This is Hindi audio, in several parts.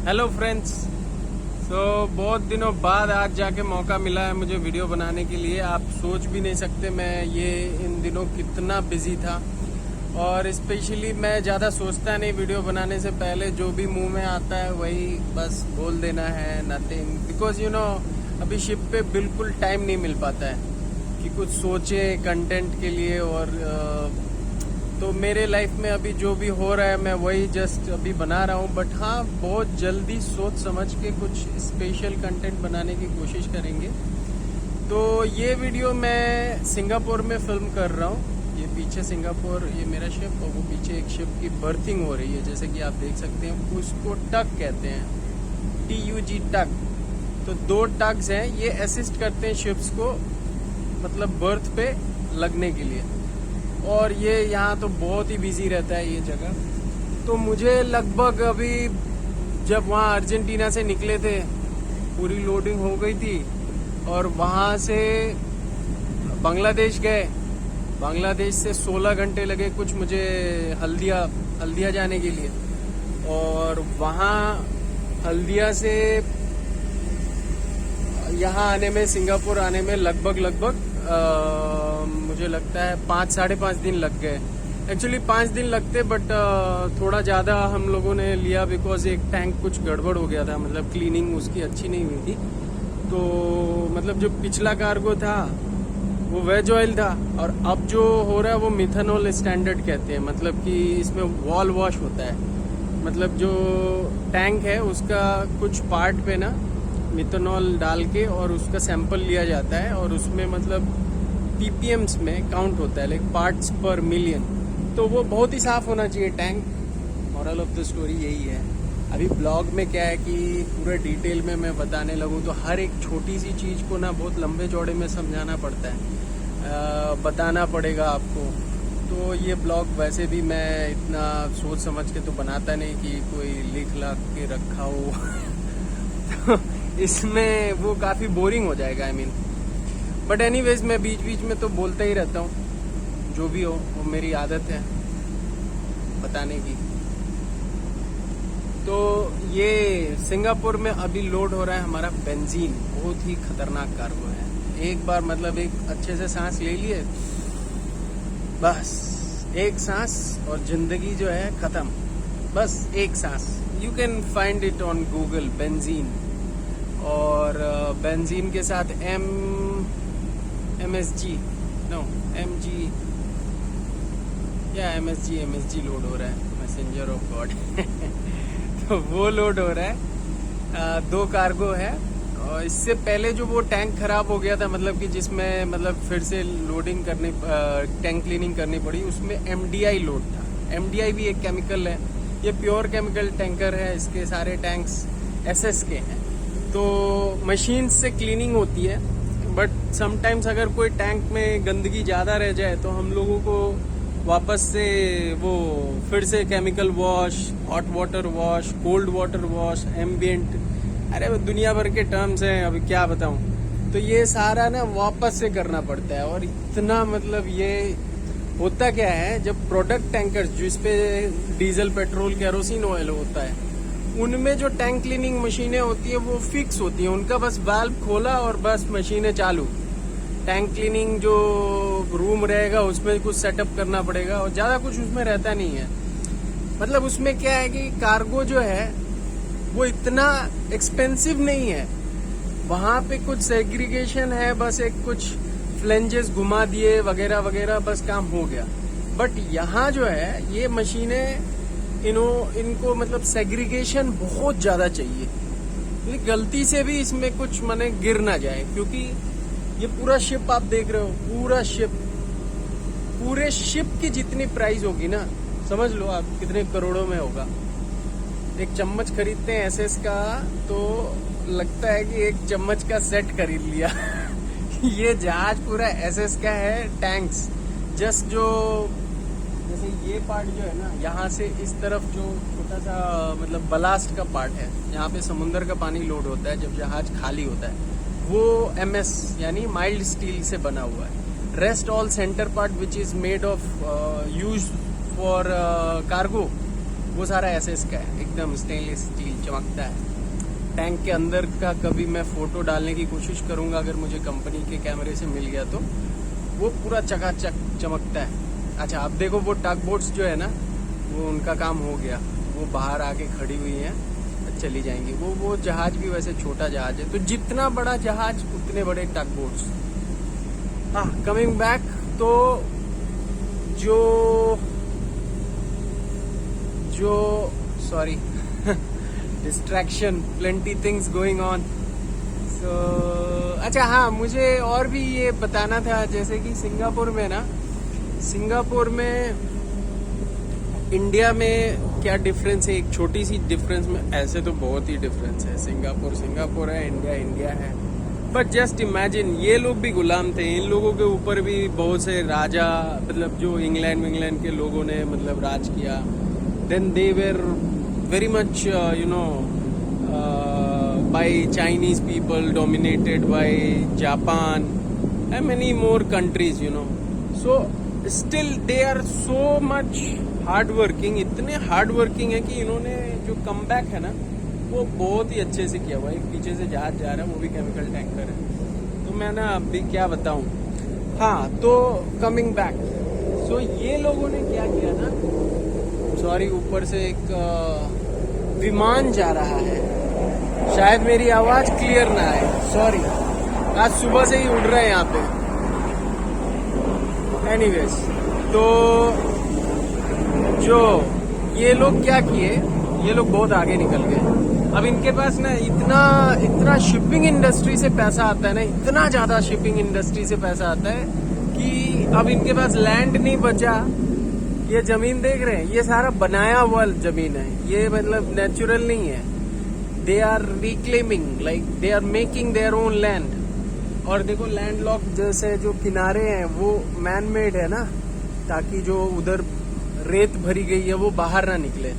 Hello friends. बहुत दिनों बाद आज जाके मौका मिला है मुझे वीडियो बनाने के लिए। आप सोच भी नहीं सकते मैं ये इन दिनों कितना बिजी था। और स्पेशली मैं ज़्यादा सोचता नहीं वीडियो बनाने से पहले, जो भी मुंह में आता है वही बस बोल देना है, नथिंग। बिकॉज अभी शिप पे बिल्कुल टाइम नहीं मिल पाता है कि कुछ सोचे कंटेंट के लिए। और तो मेरे लाइफ में अभी जो भी हो रहा है मैं वही जस्ट अभी बना रहा हूँ। बट हाँ, बहुत जल्दी सोच समझ के कुछ स्पेशल कंटेंट बनाने की कोशिश करेंगे। तो ये वीडियो मैं सिंगापुर में फिल्म कर रहा हूँ। ये पीछे सिंगापुर, ये मेरा शिप, और वो पीछे एक शिप की बर्थिंग हो रही है, जैसे कि आप देख सकते हैं। उसको टग कहते हैं, TUG, टग। तो 2 टग्स हैं, ये असिस्ट करते हैं शिप्स को, मतलब बर्थ पे लगने के लिए। और ये यहाँ तो बहुत ही बिजी रहता है ये जगह। तो मुझे लगभग अभी, जब वहाँ अर्जेंटीना से निकले थे, पूरी लोडिंग हो गई थी, और वहाँ से बांग्लादेश गए। बांग्लादेश से 16 घंटे लगे कुछ मुझे हल्दिया जाने के लिए। और वहाँ हल्दिया से यहाँ आने में, सिंगापुर आने में लगभग मुझे लगता है 5-5.5 दिन लग गए। एक्चुअली 5 दिन लगते, बट थोड़ा ज़्यादा हम लोगों ने लिया बिकॉज एक टैंक कुछ गड़बड़ हो गया था, मतलब क्लीनिंग उसकी अच्छी नहीं हुई थी। तो मतलब जो पिछला कार्गो था वो वेज ऑयल था, और अब जो हो रहा है वो मिथेनॉल स्टैंडर्ड कहते हैं। मतलब कि इसमें वॉल वॉश होता है, मतलब जो टैंक है उसका कुछ पार्ट पे ना मिथेनॉल डाल के और उसका सैंपल लिया जाता है, और उसमें मतलब ppms में काउंट होता है, लाइक पार्ट्स पर मिलियन। तो वो बहुत ही साफ होना चाहिए tank. Moral of the story यही है। अभी ब्लॉग में क्या है कि पूरे डिटेल में मैं बताने लगूँ तो हर एक छोटी सी चीज़ को ना बहुत लंबे चौड़े में समझाना पड़ता है, बताना पड़ेगा आपको। तो ये ब्लॉग वैसे भी मैं इतना सोच समझ के तो बनाता नहीं कि कोई लिख लाख के रखा हो तो इसमें वो काफ़ी बोरिंग हो जाएगा, आई मीन। बट एनीवेज मैं बीच बीच में तो बोलता ही रहता हूँ, जो भी हो वो मेरी आदत है बताने की। तो ये सिंगापुर में अभी लोड हो रहा है हमारा बेंजीन। बहुत ही खतरनाक कार्गो है। एक बार मतलब एक अच्छे से सांस ले लिए, बस एक सांस और जिंदगी जो है खत्म। बस एक सांस। You can find it on Google, benzene. और बेंजीन के साथ MSG लोड हो रहा है, मैसेंजर ऑफ गॉड तो वो लोड हो रहा है। 2 कार्गो है। और इससे पहले जो वो टैंक खराब हो गया था, मतलब कि जिसमें मतलब फिर से लोडिंग करनी, टैंक क्लीनिंग करनी पड़ी, उसमें MDI लोड था। MDI भी एक केमिकल है, ये प्योर केमिकल टैंकर है। इसके सारे टैंक्स SS के हैं। तो मशीन से क्लीनिंग होती है, बट समटाइम्स अगर कोई टैंक में गंदगी ज़्यादा रह जाए तो हम लोगों को वापस से वो फिर से chemical wash, hot water wash, cold water wash, ambient, अरे वो दुनिया भर के टर्म्स हैं, अभी क्या बताऊं। तो ये सारा ना वापस से करना पड़ता है। और इतना मतलब ये होता क्या है, जब प्रोडक्ट टैंकर्स जिसपे डीजल, पेट्रोल, केरोसिन ऑयल होता है, उनमें जो टैंक क्लीनिंग मशीनें होती है वो फिक्स होती हैं। उनका बस वाल्व खोला और बस मशीनें चालू। टैंक क्लीनिंग जो रूम रहेगा उसमें कुछ सेटअप करना पड़ेगा, और ज़्यादा कुछ उसमें रहता नहीं है। मतलब उसमें क्या है कि कार्गो जो है वो इतना एक्सपेंसिव नहीं है। वहाँ पे कुछ सेग्रीगेशन है, बस एक कुछ फ्लेंजेस घुमा दिए वगैरह वगैरह, बस काम हो गया। बट यहाँ जो है ये मशीनें, इनको मतलब सेग्रीगेशन बहुत ज़्यादा चाहिए। गलती से भी इसमें कुछ माने गिर ना जाए, क्योंकि ये पूरा शिप आप देख रहे हो, पूरा शिप, पूरे शिप की जितनी प्राइस होगी ना, समझ लो आप कितने करोड़ों में होगा। एक चम्मच खरीदते हैं SS का तो लगता है कि एक चम्मच का सेट खरीद लिया ये जहाज पूरा SS का है। टैंक्स जस्ट जो, जैसे ये पार्ट जो है ना, यहाँ से इस तरफ जो छोटा सा मतलब बलास्ट का पार्ट है, यहाँ पे समुंदर का पानी लोड होता है जब जहाज खाली होता है, वो MS यानी माइल्ड स्टील से बना हुआ है। Rest all centre part which is made of use for cargo, वो सारा एसएस का है, एकदम स्टेनलेस स्टील चमकता है। टैंक के अंदर का कभी मैं फोटो डालने की कोशिश करूंगा, अगर मुझे कंपनी के कैमरे से मिल गया तो। वो पूरा चकाचक चमकता है। अच्छा अब देखो वो टग बोट्स जो है ना, वो उनका काम हो गया, वो बाहर आके खड़ी हुई हैं, चली जाएंगी। वो जहाज भी वैसे छोटा जहाज है, तो जितना बड़ा जहाज उतने बड़े टग बोट्स। हाँ, कमिंग बैक, तो जो sorry distraction, plenty things going on. So अच्छा हाँ, मुझे और भी ये बताना था, जैसे कि सिंगापुर में इंडिया में क्या डिफरेंस है। एक छोटी सी डिफरेंस में, ऐसे तो बहुत ही डिफरेंस है। सिंगापुर है, इंडिया है। बट जस्ट इमेजिन, ये लोग भी गुलाम थे, इन लोगों के ऊपर भी बहुत से राजा, मतलब जो इंग्लैंड के लोगों ने मतलब राज किया। Then they were very much by Chinese people, dominated by Japan and many more countries, So still they are so much hardworking, इतने hardworking है कि इन्होंने जो comeback है ना, वो बहुत ही अच्छे से किया हुआ है। एक पीछे से जहाज जा रहा है, वो भी केमिकल टैंकर है। तो मैं ना अभी क्या बताऊं। हाँ, तो कमिंग बैक, सो ये लोगों ने क्या किया ना, सॉरी ऊपर से एक विमान जा रहा है, शायद मेरी आवाज क्लियर ना आए, सॉरी। आज सुबह से ही उड़ रहे हैं यहाँ पे। एनीवेज, तो जो ये लोग क्या किए, ये लोग बहुत आगे निकल गए। अब इनके पास ना इतना शिपिंग इंडस्ट्री से पैसा आता है ना, इतना ज्यादा शिपिंग इंडस्ट्री से पैसा आता है कि अब इनके पास लैंड नहीं बचा। ये जमीन देख रहे हैं, ये सारा बनाया हुआ जमीन है, ये मतलब नेचुरल नहीं है। They are reclaiming, like they are making their own land. और देखो लैंड लॉक जैसे जो किनारे हैं वो मैन मेड है ना, ताकि जो उधर रेत भरी गई है वो बाहर ना निकले।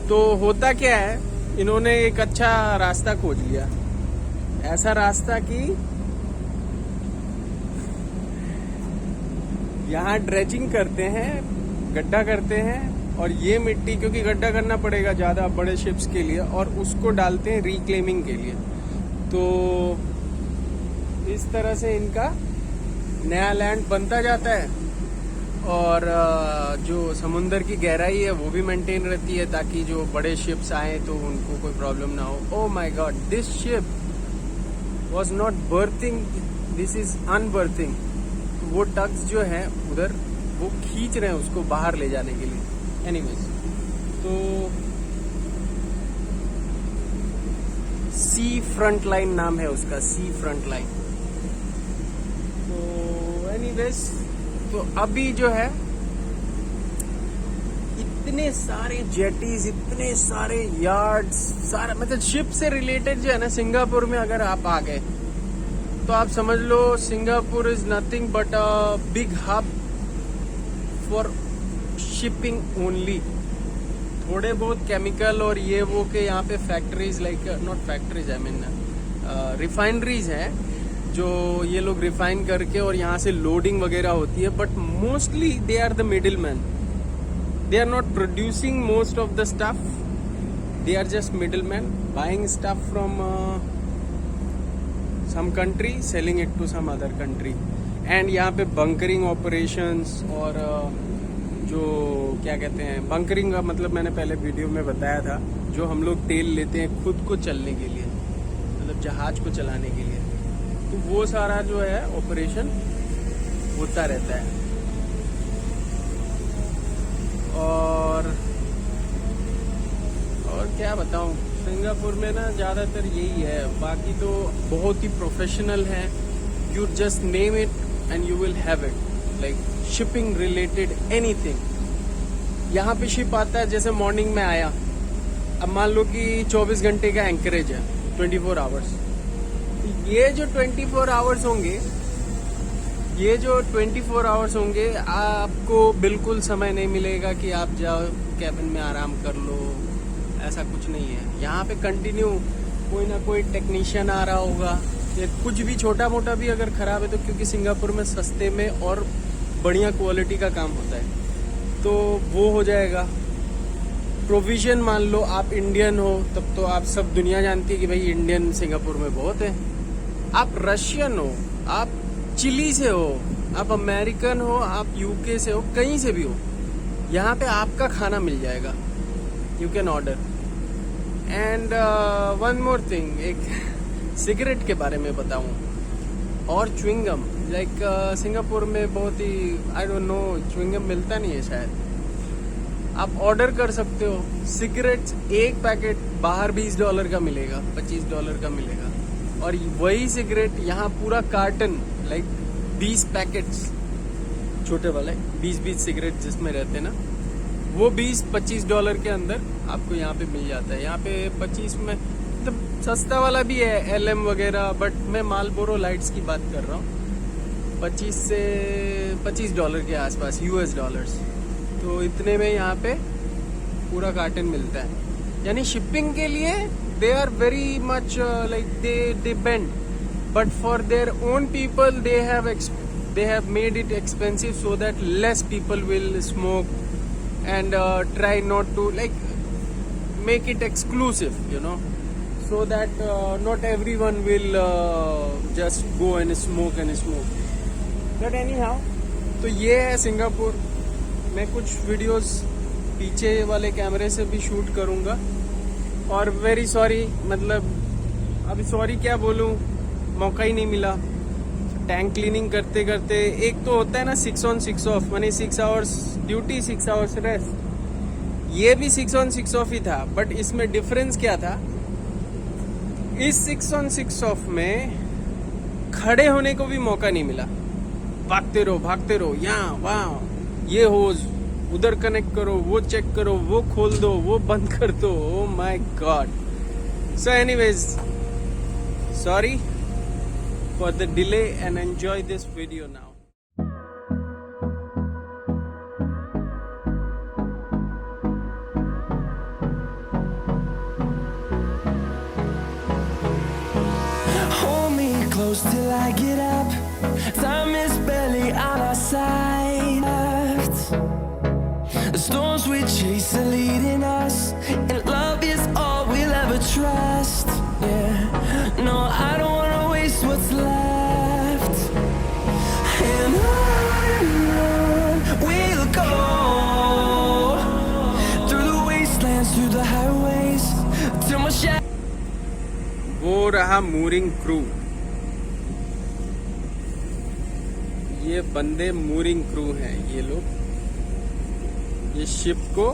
तो होता क्या है, इन्होंने एक अच्छा रास्ता खोज लिया, ऐसा रास्ता कि यहाँ ड्रेजिंग करते हैं, गड्ढा करते हैं, और ये मिट्टी, क्योंकि गड्ढा करना पड़ेगा ज्यादा बड़े शिप्स के लिए, और उसको डालते हैं रिक्लेमिंग के लिए। तो इस तरह से इनका नया लैंड बनता जाता है, और जो समुंदर की गहराई है वो भी मेंटेन रहती है, ताकि जो बड़े शिप्स आए तो उनको कोई प्रॉब्लम ना हो। Oh my god, this ship was not berthing, this is unberthing. तो वो टग्स जो है उधर वो खींच रहे हैं उसको बाहर ले जाने के लिए। एनीवेज, तो सी फ्रंट लाइन नाम है उसका, सी फ्रंट लाइन। तो एनीवेज, तो अभी जो है इतने सारे जेटीज, इतने सारे यार्ड्स, सारा मतलब शिप से रिलेटेड जो है ना, सिंगापुर में अगर आप आ गए तो आप समझ लो Singapore is nothing but a big hub for shipping only. थोड़े बहुत केमिकल और ये वो के यहाँ पे factories, like not factories, I mean refineries हैं, जो ये लोग रिफाइन करके और यहाँ से लोडिंग वगैरह होती है। But mostly they are the middle man, they are not producing most of the stuff, they are just middle man buying stuff from some country, selling it to some other country. And यहाँ पे बंकरिंग ऑपरेशंस और जो क्या कहते हैं, बंकरिंग का मतलब मैंने पहले वीडियो में बताया था, जो हम लोग तेल लेते हैं खुद को चलने के लिए, मतलब जहाज को चलाने के लिए, तो वो सारा जो है ऑपरेशन होता रहता है। और क्या बताऊं, सिंगापुर में ना ज़्यादातर यही है, बाकी तो बहुत ही प्रोफेशनल है। You just name it and you will have it, like shipping related anything. यहाँ पे शिप आता है, जैसे मॉर्निंग में आया, अब मान लो कि 24 घंटे का एंकरेज है, 24 आवर्स। ये जो 24 आवर्स होंगे, ये जो 24 आवर्स होंगे, आपको बिल्कुल समय नहीं मिलेगा कि आप जाओ कैबिन में आराम कर लो, ऐसा कुछ नहीं है। यहाँ पे कंटिन्यू कोई ना कोई टेक्नीशियन आ रहा होगा, या कुछ भी छोटा मोटा भी अगर खराब है तो, क्योंकि सिंगापुर में सस्ते में और बढ़िया क्वालिटी का काम होता है, तो वो हो जाएगा। प्रोविजन मान लो आप इंडियन हो, तब तो आप सब दुनिया जानती है कि भाई इंडियन सिंगापुर में बहुत है। आप रशियन हो, आप चिली से हो, आप अमेरिकन हो, आप यूके से हो, कहीं से भी हो, यहाँ पे आपका खाना मिल जाएगा। You can order. And one more thing, एक सिगरेट के बारे में बताऊं, और च्युइंगम। लाइक सिंगापुर में बहुत ही आई डोंट नो, च्युइंगम मिलता नहीं है शायद। आप ऑर्डर कर सकते हो। सिगरेट्स एक पैकेट बाहर $20 का मिलेगा, $25 का मिलेगा, और वही सिगरेट यहाँ पूरा कार्टन, लाइक 20 पैकेट्स छोटे वाले 20 सिगरेट जिसमें रहते ना, वो $20-25 के अंदर आपको यहाँ पे मिल जाता है। यहाँ पे 25 में मतलब सस्ता वाला भी है, LM वगैरह, बट मैं मालबोरो लाइट्स की बात कर रहा हूँ। 25 से $25 के आसपास US डॉलर्स। तो इतने में यहाँ पे पूरा कार्टन मिलता है। यानी शिपिंग के लिए they are very much like they bend, but for their own people they have made it expensive so that less people will smoke and try not to like make it exclusive, you know, so that not everyone will just go and smoke. But anyhow, तो ये है सिंगापुर। मैं कुछ वीडियोस पीछे वाले कैमरे से भी शूट करूँगा, और वेरी सॉरी, मतलब अभी सॉरी क्या बोलूँ, मौका ही नहीं मिला। टैंक क्लीनिंग करते करते, एक तो होता है ना 6 on 6 off, माने 6 hours ड्यूटी 6 hours रेस्ट। ये भी 6 on 6 off ही था, बट इसमें डिफरेंस क्या था, इस 6 on 6 off में खड़े होने को भी मौका नहीं मिला। भागते रहो यहाँ वहाँ, ये होज उधर कनेक्ट करो, वो चेक करो, वो खोल दो, वो बंद कर दो। Oh my God. So anyways, sorry for the delay and enjoy this video now. Hold me close till I get up. Time is barely on our side. The storms we chase are leading us, and love is all we'll ever trust. Yeah, no, I don't wanna waste what's left, and on we'll go, through the wastelands, through the highways, till my shadow. वो रहा मूरिंग क्रू। ये बंदे मूरिंग क्रू हैं। ये लोग ये शिप को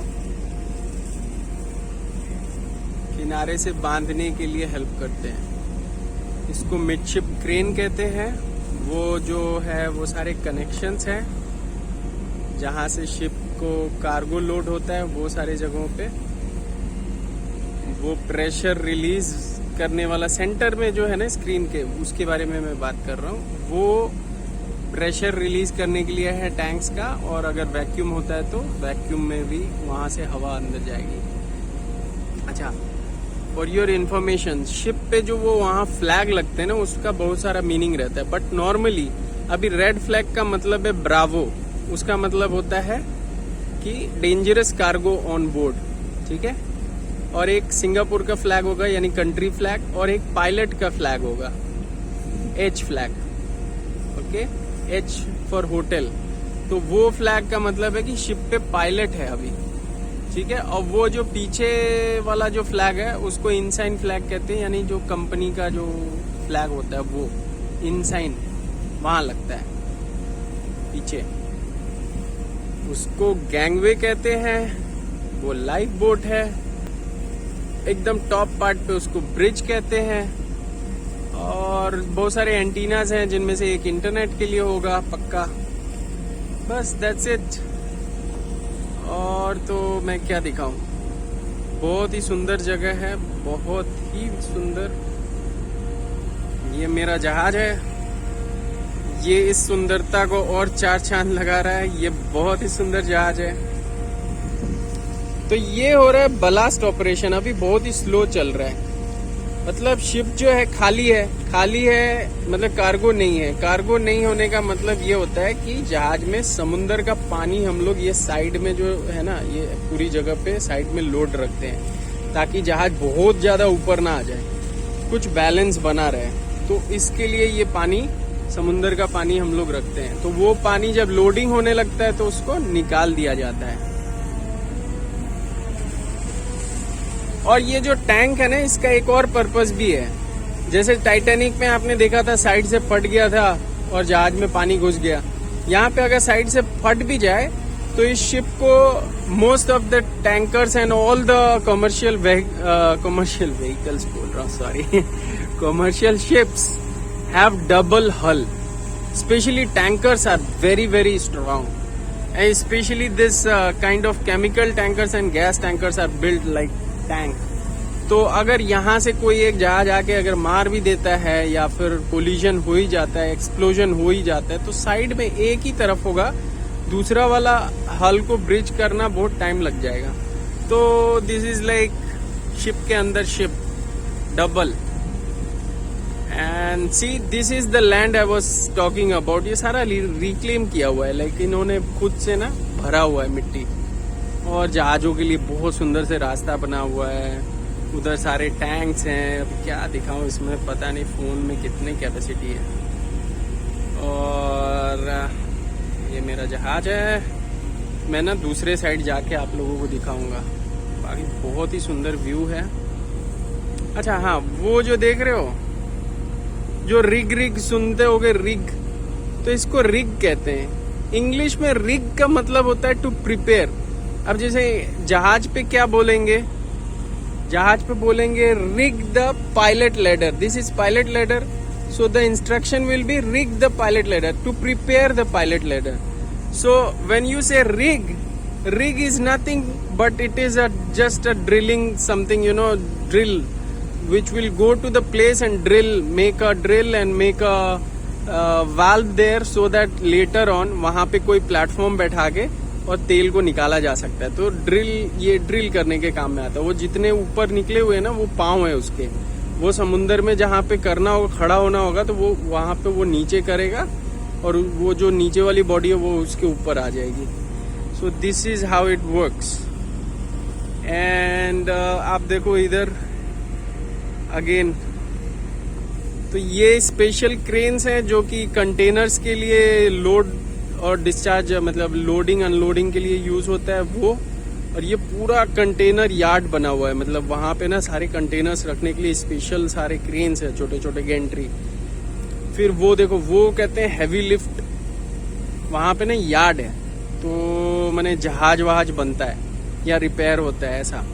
किनारे से बांधने के लिए हेल्प करते हैं। इसको मिडशिप क्रेन कहते हैं। वो जो है वो सारे कनेक्शंस हैं जहाँ से शिप को कार्गो लोड होता है, वो सारे जगहों पे वो प्रेशर रिलीज करने वाला सेंटर में जो है ना स्क्रीन के, उसके बारे में मैं बात कर रहा हूँ। वो प्रेशर रिलीज करने के लिए है टैंक्स का, और अगर वैक्यूम होता है तो वैक्यूम में भी वहाँ से हवा अंदर जाएगी। अच्छा, फॉर योर इन्फॉर्मेशन, शिप पे जो वो वहाँ फ्लैग लगते हैं ना, उसका बहुत सारा मीनिंग रहता है। बट नॉर्मली अभी रेड फ्लैग का मतलब है ब्रावो। उसका मतलब होता है कि डेंजरस कार्गो ऑन बोर्ड, ठीक है। और एक सिंगापुर का फ्लैग होगा यानी कंट्री फ्लैग, और एक पायलट का फ्लैग होगा, H flag, okay, H for hotel. तो वो फ्लैग का मतलब है कि शिप पे पायलट है अभी, ठीक है। और वो जो पीछे वाला जो फ्लैग है उसको इनसाइन फ्लैग कहते हैं, यानी जो कंपनी का जो फ्लैग होता है वो इनसाइन वहां लगता है पीछे, उसको गैंगवे कहते हैं। वो लाइफ बोट है। एकदम टॉप पार्ट पे उसको ब्रिज कहते हैं। और बहुत सारे एंटीनाज हैं जिनमें से एक इंटरनेट के लिए होगा पक्का। बस दैट्स इट। और तो मैं क्या दिखाऊं, बहुत ही सुंदर जगह है, बहुत ही सुंदर। ये मेरा जहाज है, ये इस सुंदरता को और चार चांद लगा रहा है। ये बहुत ही सुंदर जहाज है। तो ये हो रहा है बलास्ट ऑपरेशन, अभी बहुत ही स्लो चल रहा है। मतलब शिप जो है खाली है मतलब कार्गो नहीं है। कार्गो नहीं होने का मतलब ये होता है कि जहाज में समुंदर का पानी हम लोग ये साइड में जो है ना, ये पूरी जगह पे साइड में लोड रखते हैं ताकि जहाज बहुत ज्यादा ऊपर ना आ जाए, कुछ बैलेंस बना रहे। तो इसके लिए ये पानी, समुंदर का पानी हम लोग रखते हैं। तो वो पानी जब लोडिंग होने लगता है तो उसको निकाल दिया जाता है। और ये जो टैंक है ना, इसका एक और पर्पस भी है। जैसे टाइटैनिक में आपने देखा था साइड से फट गया था और जहाज में पानी घुस गया। यहाँ पे अगर साइड से फट भी जाए तो इस शिप को most of the tankers and all the commercial vehicles बोल रहा हूँ, sorry, commercial ships have double hull. Especially tankers are very strong. And especially this kind of chemical tankers and gas tankers are built like tank. तो अगर यहाँ से कोई एक जहाज आके अगर मार भी देता है या फिर कोलिजन हो ही जाता है, एक्सप्लोजन हो ही जाता है, तो साइड में एक ही तरफ होगा, दूसरा वाला हल को ब्रिज करना बहुत टाइम लग जाएगा। तो दिस इज लाइक शिप के अंदर ship double. And see this is the land I was talking about. ये सारा रिक्लेम किया हुआ है, लाइक इन्होंने खुद से ना भरा हुआ है मिट्टी, और जहाजों के लिए बहुत सुंदर से रास्ता बना हुआ है। उधर सारे टैंक्स हैं। अब क्या दिखाऊं इसमें, पता नहीं फोन में कितनी कैपेसिटी है। और ये मेरा जहाज है। मैं ना दूसरे साइड जाके आप लोगों को दिखाऊंगा। बाकी बहुत ही सुंदर व्यू है। अच्छा हाँ, वो जो देख रहे हो, जो रिग सुनते होगे, रिग, तो इसको रिग कहते हैं। इंग्लिश में रिग का मतलब होता है टू प्रिपेयर। अब जैसे जहाज पे क्या बोलेंगे, जहाज पे बोलेंगे rig the pilot ladder, this is pilot ladder, so the instruction will be rig the pilot ladder, to prepare the pilot ladder. So when you say rig is nothing but it is just a drilling something, you know, drill which will go to the place and make a drill and make a valve there so that later on वहां पे कोई प्लेटफॉर्म बैठा के और तेल को निकाला जा सकता है। तो ये ड्रिल करने के काम में आता है। वो जितने ऊपर निकले हुए ना, वो पाँव है उसके, वो समुंदर में जहाँ पे करना होगा, खड़ा होना होगा, तो वो वहां पे वो नीचे करेगा और वो जो नीचे वाली बॉडी है वो उसके ऊपर आ जाएगी। So this is how it works. And आप देखो इधर अगेन, तो ये स्पेशल क्रेन्स हैं जो कि कंटेनर्स के लिए लोड और डिस्चार्ज, मतलब लोडिंग अनलोडिंग के लिए यूज होता है वो। और ये पूरा कंटेनर यार्ड बना हुआ है, मतलब वहां पे ना सारे कंटेनर्स रखने के लिए स्पेशल सारे क्रेन्स है, छोटे छोटे गेंट्री। फिर वो देखो, वो कहते हैं हैवी लिफ्ट, वहां पे ना यार्ड है, तो मैंने जहाज वहाज बनता है या रिपेयर होता है ऐसा।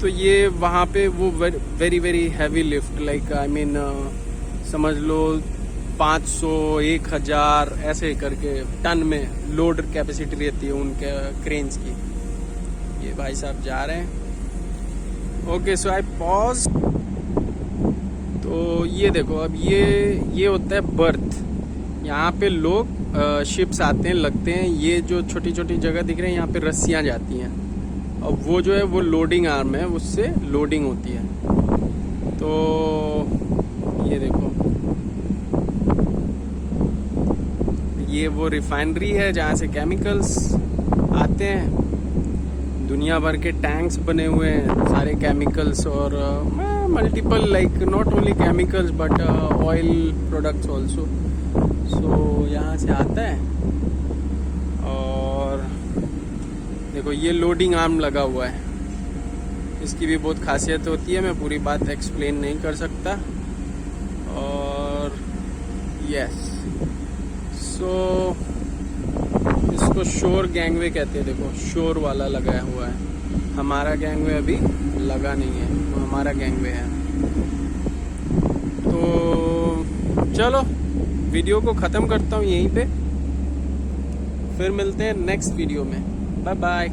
तो ये वहाँ पे वो very heavy lift, like I mean समझ लो 500 1000 ऐसे करके टन में लोड कैपेसिटी रहती है उनके क्रेन्स की। ये भाई साहब जा रहे हैं। ओके, सो आई पॉज। तो ये देखो, अब ये होता है बर्थ। यहाँ पे लोग शिप्स आते हैं, लगते हैं। ये जो छोटी छोटी जगह दिख रही है, यहाँ पे रस्सियाँ जाती हैं, अब वो जो है वो लोडिंग आर्म है, उससे लोडिंग होती है। तो ये देखो, ये वो रिफाइनरी है जहाँ से केमिकल्स आते हैं। दुनिया भर के टैंक्स बने हुए हैं, सारे केमिकल्स और multiple, like not only chemicals but oil products also. So यहाँ से आता है। और देखो, ये लोडिंग आर्म लगा हुआ है, इसकी भी बहुत खासियत होती है, मैं पूरी बात एक्सप्लेन नहीं कर सकता। और यस, सो इसको शोर गैंगवे कहते हैं। देखो, शोर वाला लगाया हुआ है। हमारा गैंगवे अभी लगा नहीं है, वो हमारा गैंगवे है। तो चलो वीडियो को ख़त्म करता हूँ यहीं पे, फिर मिलते हैं नेक्स्ट वीडियो में। Bye bye.